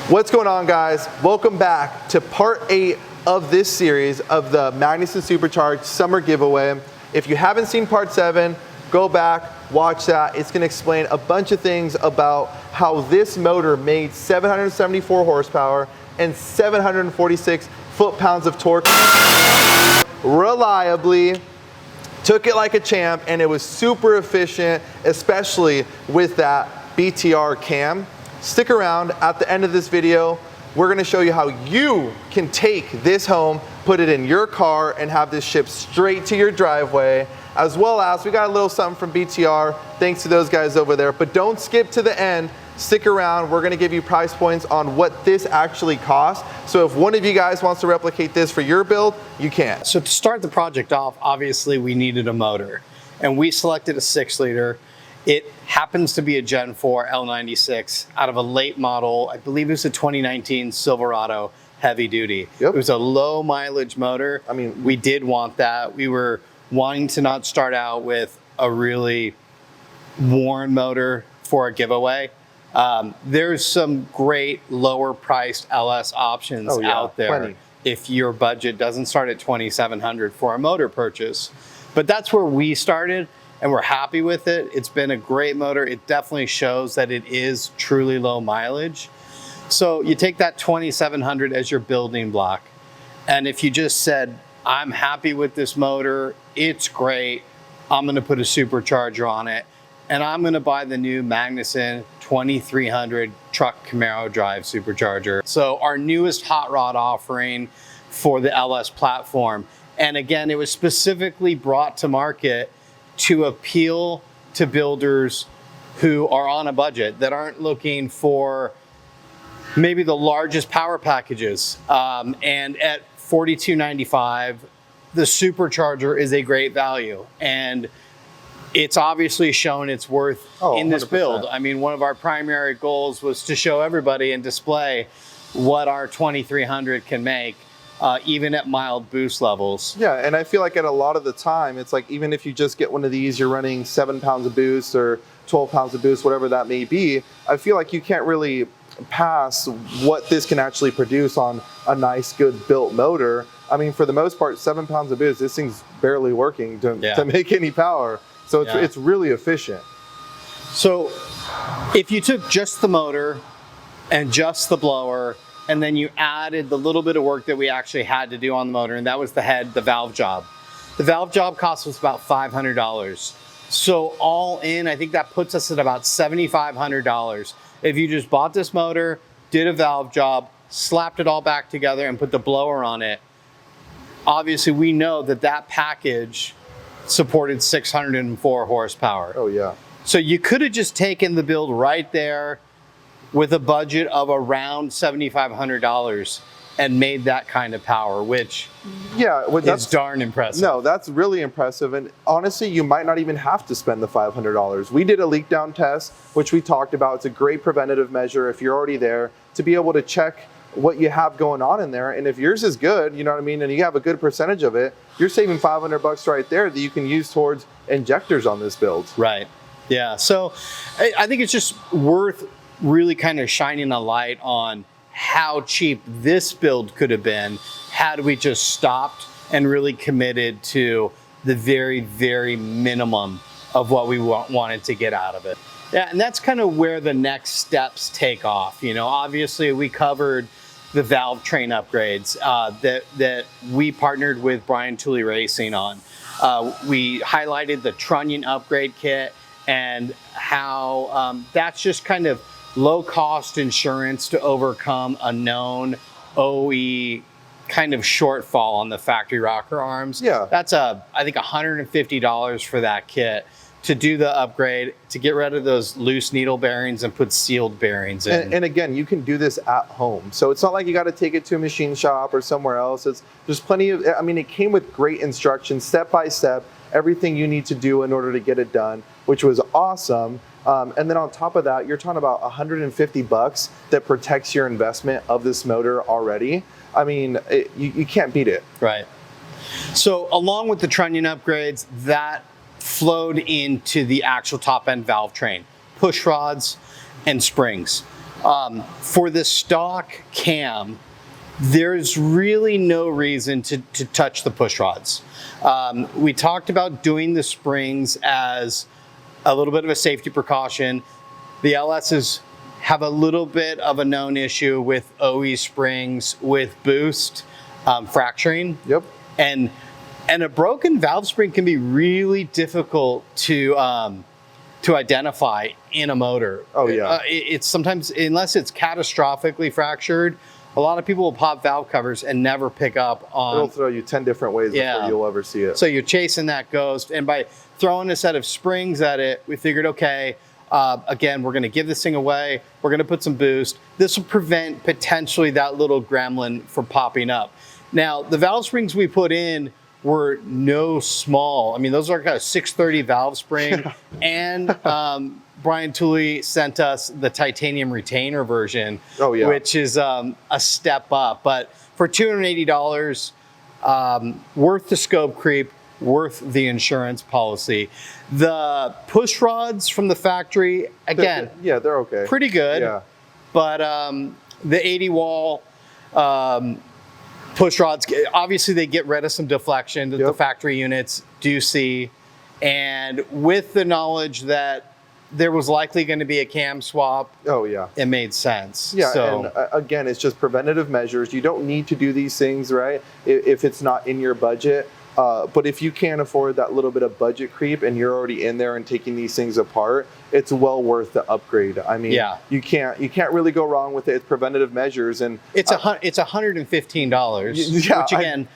What's going on, guys? Welcome back to part 8 of this series of the Magnuson Supercharged Summer Giveaway. If you haven't seen part 7, go back, watch that. It's going to explain a bunch of things about how this motor made 774 horsepower and 746 foot-pounds of torque reliably. Took it like a champ, and it was super efficient, especially with that BTR cam. Stick around. At the end of this video, we're going to show you how you can take this home, put it in your car, and have this shipped straight to your driveway, as well as we got a little something from BTR, thanks to those guys over there. But don't skip to the end. Stick around. We're going to give you price points on what this actually costs. So if one of you guys wants to replicate this for your build, you can. So to start the project off, obviously we needed a motor, and we selected a 6-liter. It happens to be a Gen 4 L96 out of a late model, I believe it was a 2019 Silverado heavy duty. Yep. It was a low mileage motor. I mean, we did want that. We were wanting to not start out with a really worn motor for a giveaway. There's some great lower priced LS options out there. Plenty. If your budget doesn't start at $2,700 for a motor purchase. But that's where we started, and we're happy with it. It's been a great motor. It definitely shows that it is truly low mileage. So you take that $2,700 as your building block. And if you just said, I'm happy with this motor, it's great, I'm gonna put a supercharger on it, and I'm gonna buy the new Magnuson 2300 truck Camaro drive supercharger. So our newest hot rod offering for the LS platform. And again, it was specifically brought to market to appeal to builders who are on a budget, that aren't looking for maybe the largest power packages. And at $42.95, the supercharger is a great value. And it's obviously shown its worth in this 100%. Build. I mean, one of our primary goals was to show everybody and display what our 2300 can make. Even at mild boost levels. Yeah, and I feel like at a lot of the time, it's like even if you just get one of these, you're running 7 pounds of boost or 12 pounds of boost, whatever that may be, I feel like you can't really pass what this can actually produce on a nice, good built motor. I mean, for the most part, 7 pounds of boost, this thing's barely working to make any power. So it's really efficient. So if you took just the motor and just the blower, and then you added the little bit of work that we actually had to do on the motor, and that was the head, the valve job. The valve job cost us about $500. So all in, I think that puts us at about $7,500. If you just bought this motor, did a valve job, slapped it all back together and put the blower on it, obviously we know that that package supported 604 horsepower. Oh yeah. So you could have just taken the build right there with a budget of around $7,500 and made that kind of power, which is darn impressive. No, that's really impressive. And honestly, you might not even have to spend the $500. We did a leak down test, which we talked about. It's a great preventative measure if you're already there to be able to check what you have going on in there. And if yours is good, you know what I mean, and you have a good percentage of it, you're saving $500 right there that you can use towards injectors on this build. Right. Yeah. So I think it's just worth really kind of shining a light on how cheap this build could have been had we just stopped and really committed to the very, very minimum of what we wanted to get out of it. Yeah, and that's kind of where the next steps take off. You know, obviously we covered the valve train upgrades that we partnered with Brian Tooley Racing on. We highlighted the trunnion upgrade kit and how that's just kind of low-cost insurance to overcome a known OE kind of shortfall on the factory rocker arms. Yeah. That's I think $150 for that kit to do the upgrade, to get rid of those loose needle bearings and put sealed bearings in. And again, you can do this at home. So it's not like you got to take it to a machine shop or somewhere else. There's plenty of, I mean, it came with great instructions, step by step, everything you need to do in order to get it done, which was awesome. And then on top of that, you're talking about $150 that protects your investment of this motor already. I mean, you can't beat it. Right. So along with the trunnion upgrades, that flowed into the actual top end valve train, push rods and springs. For the stock cam, there's really no reason to touch the push rods. We talked about doing the springs as a little bit of a safety precaution. The LSs have a little bit of a known issue with OE springs with boost fracturing. Yep. And a broken valve spring can be really difficult to identify in a motor. Oh yeah. It's sometimes, unless it's catastrophically fractured, a lot of people will pop valve covers and never pick up on. It'll throw you 10 different ways before you'll ever see it. So you're chasing that ghost, and by throwing a set of springs at it, we figured, okay, again, we're going to give this thing away. We're going to put some boost. This will prevent potentially that little gremlin from popping up. Now, the valve springs we put in were no small. I mean, those are kind of 630 valve spring, and Brian Tooley sent us the titanium retainer version, which is a step up. But for $280, worth the scope creep, worth the insurance policy. The push rods from the factory, again, they're okay. Pretty good. Yeah. But the 80 wall push rods, obviously they get rid of some deflection that the factory units do see. And with the knowledge that there was likely going to be a cam swap, it made sense. Yeah, so, and again, it's just preventative measures. You don't need to do these things, right, if it's not in your budget. But if you can't afford that little bit of budget creep and you're already in there and taking these things apart, it's well worth the upgrade. I mean, you can't really go wrong with it. It's preventative measures, and it's $115. Which again,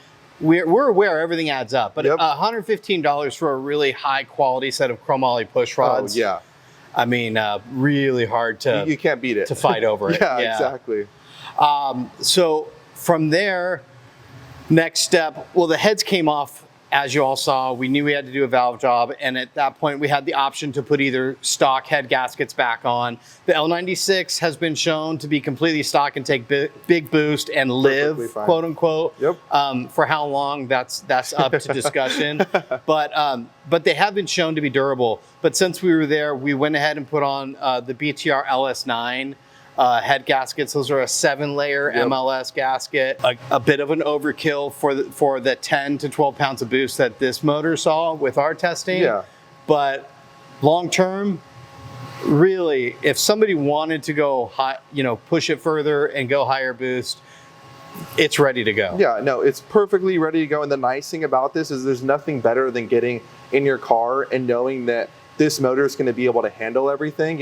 we're aware everything adds up, but $115 for a really high quality set of chromoly push rods. I mean, really hard to you can't beat it to fight over it. Exactly. So from there, next step, well, the heads came off, as you all saw. We knew we had to do a valve job, and at that point we had the option to put either stock head gaskets back on. The L96 has been shown to be completely stock and take big boost and live, quote unquote. For how long, that's up to discussion. But they have been shown to be durable. But since we were there, we went ahead and put on the BTR LS9 head gaskets. Those are a 7-layer MLS gasket, a bit of an overkill for the 10 to 12 pounds of boost that this motor saw with our testing. But long term, really, if somebody wanted to go high, push it further and go higher boost, it's ready to go. Yeah, no, it's perfectly ready to go. And the nice thing about this is there's nothing better than getting in your car and knowing that this motor is going to be able to handle everything,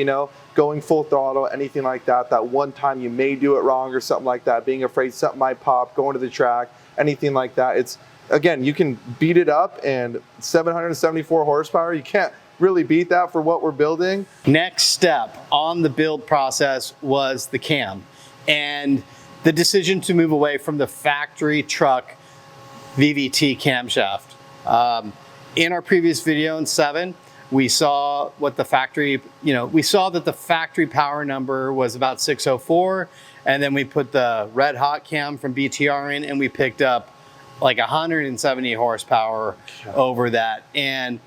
going full throttle, anything like that. That one time you may do it wrong or something like that, being afraid something might pop, going to the track, anything like that. It's, again, you can beat it up, and 774 horsepower, you can't really beat that for what we're building. Next step on the build process was the cam, and the decision to move away from the factory truck VVT camshaft. In our previous video in 7, we saw what the factory, we saw that the factory power number was about 604, and then we put the red hot cam from BTR in, and we picked up like 170 horsepower over that. And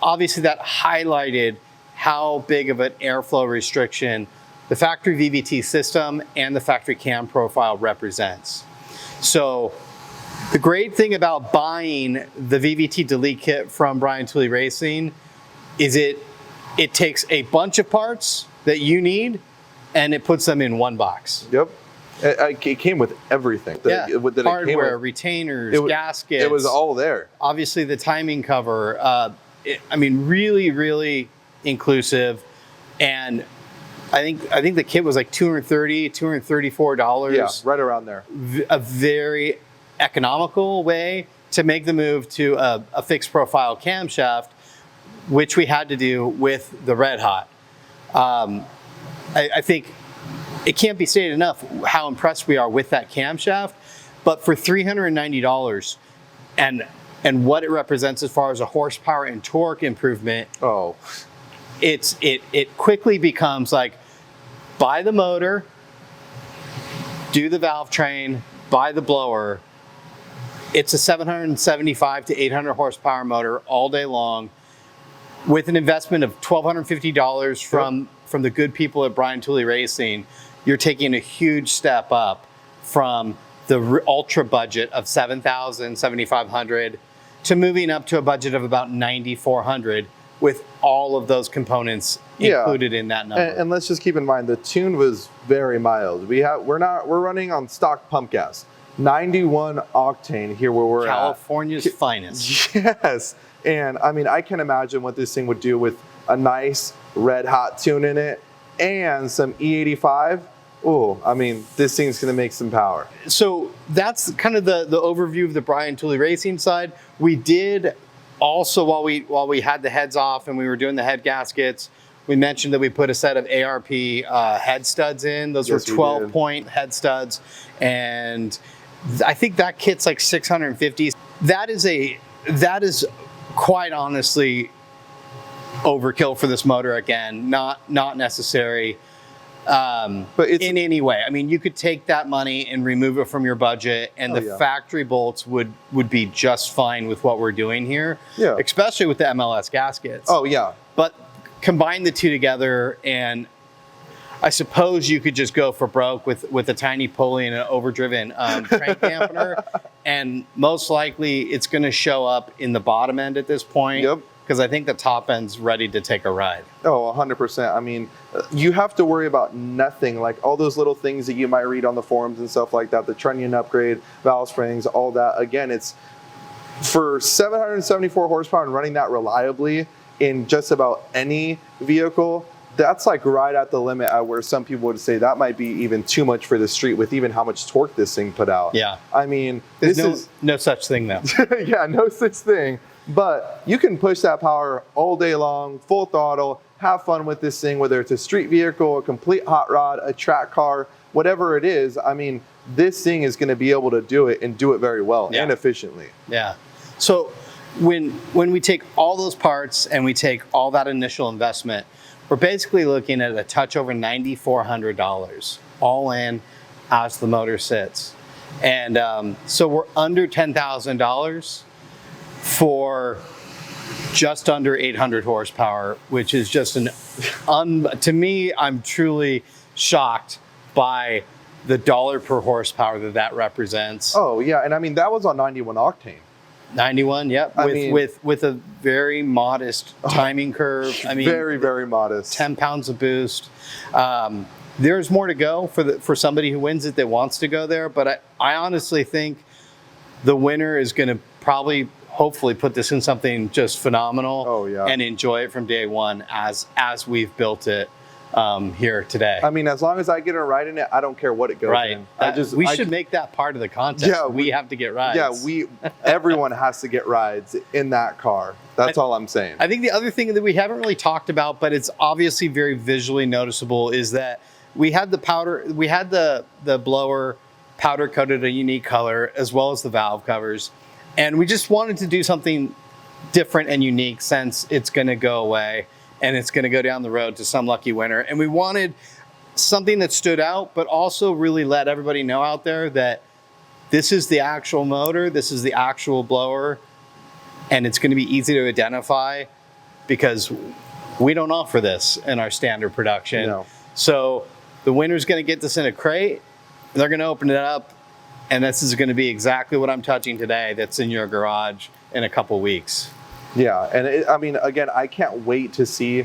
obviously that highlighted how big of an airflow restriction the factory VVT system and the factory cam profile represents. So the great thing about buying the VVT delete kit from Brian Tooley Racing is it takes a bunch of parts that you need and it puts them in one box. It came with everything. Hardware, retainers, gaskets. It was all there. Obviously the timing cover. I mean, really, really inclusive. And I think the kit was like $230, $234. Yeah, right around there. A very economical way to make the move to a fixed profile camshaft, which we had to do with the Red Hot. I think it can't be stated enough how impressed we are with that camshaft, but for $390 and what it represents as far as a horsepower and torque improvement, it quickly becomes like, buy the motor, do the valve train, buy the blower. It's a 775 to 800 horsepower motor all day long, with an investment of $1,250 from the good people at Brian Tooley Racing, you're taking a huge step up from the ultra budget of $7,000, $7,500 to moving up to a budget of about $9,400 with all of those components included in that number. And let's just keep in mind the tune was very mild. We're running on stock pump gas, 91 octane here where we're California's finest. Yes, and I mean I can imagine what this thing would do with a nice red hot tune in it and some E85. Oh, I mean, this thing's gonna make some power. So that's kind of the overview of the Brian Tooley Racing side. We did also, while we had the heads off and we were doing the head gaskets, we mentioned that we put a set of ARP head studs in. Those were 12-point head studs, and I think that kit's like $650. That is quite honestly overkill for this motor. Again, not necessary. But in any way. I mean, you could take that money and remove it from your budget, and the factory bolts would be just fine with what we're doing here. Yeah. Especially with the MLS gaskets. Oh yeah. But combine the two together, and I suppose you could just go for broke with a tiny pulley and an overdriven crank dampener, and most likely it's going to show up in the bottom end at this point. Yep. Because I think the top end's ready to take a ride. Oh, 100%. I mean, you have to worry about nothing, like all those little things that you might read on the forums and stuff like that, the trunnion upgrade, valve springs, all that. Again, it's for 774 horsepower and running that reliably in just about any vehicle, that's like right at the limit at where some people would say that might be even too much for the street with even how much torque this thing put out. Yeah. I mean, there's no such thing though. Yeah, no such thing. But you can push that power all day long, full throttle, have fun with this thing, whether it's a street vehicle, a complete hot rod, a track car, whatever it is. I mean, this thing is going to be able to do it and do it very well and efficiently. Yeah. So when we take all those parts and we take all that initial investment, we're basically looking at a touch over $9,400 all in as the motor sits. And so we're under $10,000 for just under 800 horsepower, which is just to me, I'm truly shocked by the dollar per horsepower that represents. Oh yeah, and I mean, that was on 91 octane. 91, yep, with a very modest timing curve. I mean, very, very modest. 10 pounds of boost. There's more to go for somebody who wins it that wants to go there, but I honestly think the winner is going to probably hopefully put this in something just phenomenal and enjoy it from day one as we've built it here today. I mean, as long as I get a ride in it, I don't care what it goes in. We should make that part of the contest. Yeah, we have to get rides. Yeah, everyone has to get rides in that car. That's all I'm saying. I think the other thing that we haven't really talked about, but it's obviously very visually noticeable, is that we had the blower powder coated a unique color, as well as the valve covers. And we just wanted to do something different and unique, since it's going to go away and it's going to go down the road to some lucky winner. And we wanted something that stood out, but also really let everybody know out there that this is the actual motor, this is the actual blower, and it's going to be easy to identify because we don't offer this in our standard production. No. So the winner's going to get this in a crate, they're going to open it up, and this is going to be exactly what I'm touching today that's in your garage in a couple weeks. Yeah, and I mean, again, I can't wait to see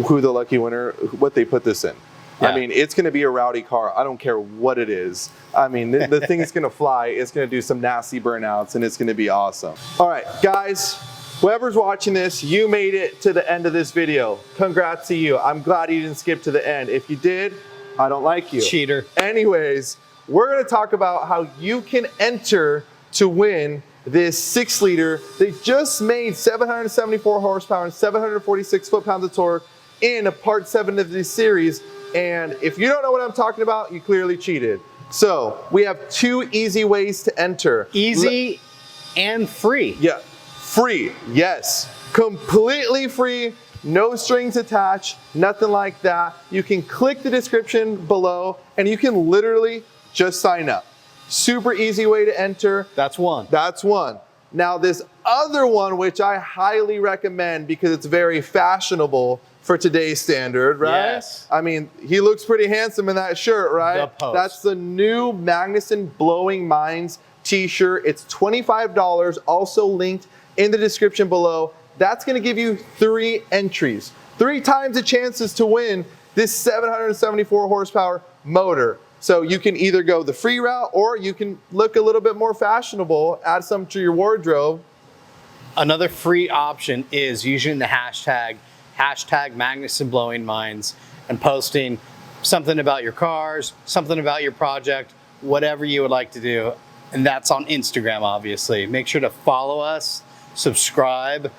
who the lucky winner, what they put this in. Yeah. I mean, it's going to be a rowdy car. I don't care what it is. I mean, the thing's going to fly. It's going to do some nasty burnouts, and it's going to be awesome. All right, guys, whoever's watching this, you made it to the end of this video. Congrats to you. I'm glad you didn't skip to the end. If you did, I don't like you. Cheater. Anyways, we're going to talk about how you can enter to win this 6-liter. They just made 774 horsepower and 746 foot-pounds of torque in a part 7 of this series. And if you don't know what I'm talking about, you clearly cheated. So we have 2 easy ways to enter. Easy and free. Yeah, free, yes. Completely free, no strings attached, nothing like that. You can click the description below and you can literally just sign up. Super easy way to enter. That's one. That's one. Now this other one, which I highly recommend because it's very fashionable for today's standard, right? Yes. I mean, he looks pretty handsome in that shirt, right? The Post. That's the new Magnuson Blowing Minds t-shirt. It's $25, also linked in the description below. That's gonna give you 3 entries, 3 times the chances to win this 774 horsepower motor. So you can either go the free route or you can look a little bit more fashionable, add some to your wardrobe. Another free option is using the hashtag Magnuson Blowing Minds and posting something about your cars, something about your project, whatever you would like to do. And that's on Instagram, obviously. Make sure to follow us, subscribe,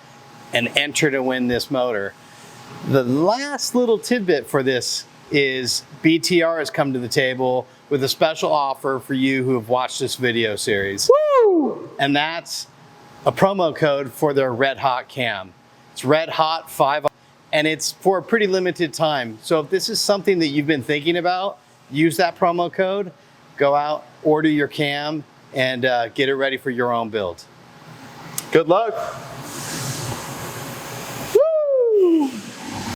and enter to win this motor. The last little tidbit for this is BTR has come to the table with a special offer for you who have watched this video series. Woo! And that's a promo code for their Red Hot cam. It's Red Hot 5, and it's for a pretty limited time. So if this is something that you've been thinking about, use that promo code, go out, order your cam, and get it ready for your own build. Good luck.